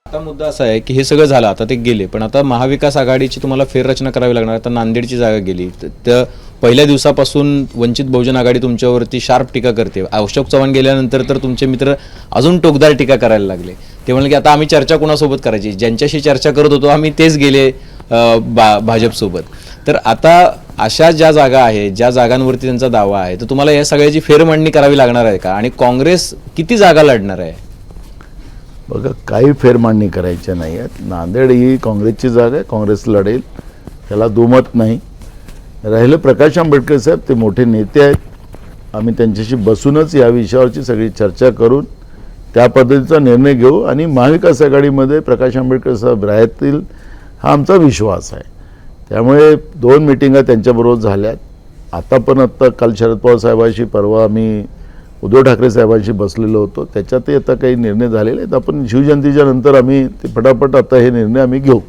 आता मुद्दा असा आहे की हे सगळं झालं, आता ते गेले, पण आता महाविकास आघाडीची तुम्हाला फेररचना करावी लागणार. आता नांदेडची जागा गेली, तर पहिल्या दिवसापासून वंचित बहुजन आघाडी तुमच्यावरती शार्प टीका करते. अशोक चव्हाण गेल्यानंतर तर तुमचे मित्र अजून टोकदार टीका करायला लागले. ते म्हणले की आता आम्ही चर्चा कोणासोबत करायची, ज्यांच्याशी चर्चा करत होतो आम्ही तेच गेले भाजपसोबत. तर आता अशा ज्या जागा आहेत, ज्या जागांवरती त्यांचा दावा आहे, तर तुम्हाला या सगळ्याची फेरमांडणी करावी लागणार आहे का? आणि काँग्रेस किती जागा लढणार आहे? बघा, काही फेरमांडणी करायच्या नाही आहेत. नांदेड ही काँग्रेसची जागा आहे, काँग्रेस लढेल, त्याला दुमत नाही. राहिलं प्रकाश आंबेडकर साहेब, ते मोठे नेते आहेत, आम्ही त्यांच्याशी बसूनच या विषयावरची सगळी चर्चा करून त्या पद्धतीचा निर्णय घेऊ आणि महाविकास आघाडीमध्ये प्रकाश आंबेडकर साहेब राहतील हा आमचा विश्वास आहे. त्यामुळे 2 मिटिंगा त्यांच्याबरोबर झाल्यात. आत्ता काल शरद पवार साहेबांशी, परवा आम्ही उद्धव ठाकरे साहेबांशी बसलेलो होतो. त्याच्यातही आता काही निर्णय झालेले आहेत. आपण शिवजयंतीच्या नंतर आम्ही ते फटाफट आता हे निर्णय आम्ही घेऊ.